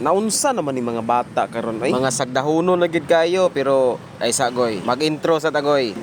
naunsa naman ni mga bata karon ay mga sagdahunon na gid kayo pero ay sagoy mag-intro sa tagoy.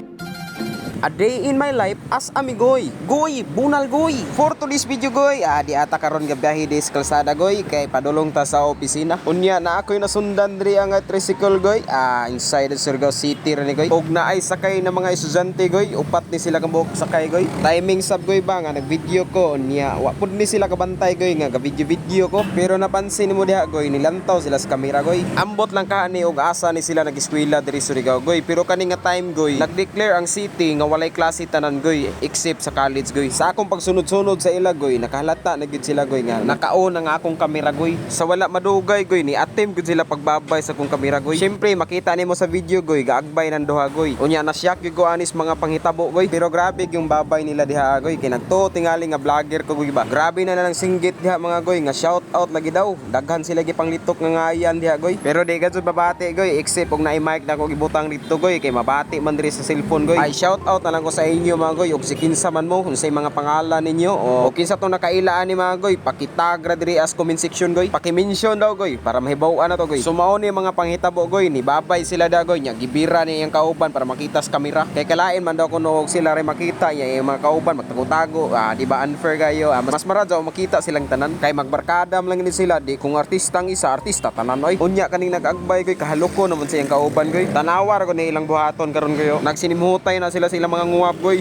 A day in my life as amigoy. Goy, bunal goy. For today's video goy, di ata karon nga biyahe dis kalsada goy kay padulong ta sa opisina. Unya na ako'y nasundan diri ang tricycle goy. Inside the Surigao City rin goy. Og naay sakay na mga estudyante goy, upat ni sila kabuk sakay goy. Timing sab goy ba nga nagvideo ko unya wa pud ni sila kabantay goy nga video ko. Pero napansin mo diha goy nilantaw sila sa kamera goy. Ambot lang kaani og asa ni sila nag-eskwela diri Surigao goy. Pero kani nga time goy, nag-declare ang city nga walay klase tanan goy except sa college goy. Sa akong pagsunod-sunod sa ila goy nakahalata na gid sila goy nga nakaon ang akong kamera goy. Sa wala madugay goy ni attempt gid sila pagbabay sa akong kamera goy. Syempre makita nimo sa video goy gaagbay nan duha goy. Unya na shock gyud ko anis mga panghitabo goy. Pero grabe yung babay nila diha goy kay nagtuo tingali nga vlogger ko goy ba. Grabe na lang singgit diha mga goy nga shout out lagi daw. Daghan sila gi panglitok nga ngayan diha goy. Pero di gad babati goy except og naay mic na ko gibutang dito goy kay mabati man diri sa cellphone goy. Ay shout out na lang ko sa inyo mga goy og si kinsa man mo unsay mga pangalan ninyo o kinsa tong nakailaan ni mga goy pakitag ra diri as comment section goy paki-mention daw goy para mahibaw-an na to goy. So mao ni mga panghitabo goy ni babay sila da goy nya gibira ni yang kauban para makita sa kamera kay kalain man daw kuno og sila ray makita nya yung mga kauban magtago-tago di ba unfair kayo mas maradyo makita silang tanan kay magbarkadam lang ni sila di kung artistang isa artista tanan oy unya kaning nag-agbay goy kahaloko naman sa yang kauban goy tanawar ko ni ilang buhaton karon kayo nagsinimutay na sila mga nguwap goy.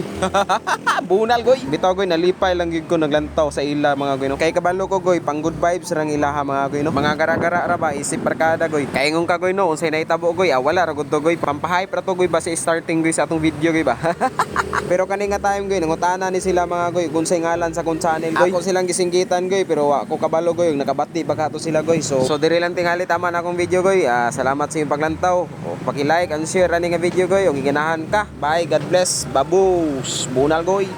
Bunal goy. Bitaw goy nalipay lang gyud ko naglantaw sa ila mga goy no. Kay kabalo ko goy pang good vibes rang ilaha mga goy no. Mga gara-gara ra ba isip barkada goy. Kay ngon ka goy no unsay nahitabo goy wala ra gud to goy. Pampahype ra to goy ba sa starting goy sa atong video goy ba. Pero kani nga time goy nangutana ni sila mga goy kung unsay ngalan sa kung channel goy. Ako silang gisinggitan goy pero ako kabalo goy nakabati baka to sila goy. So diri lang tingali tama na akong video goy. Salamat sa inyong paglantaw. Paki-like and share ani nga video goy og giganahan ka. Bye, God bless. Babu bunal goy.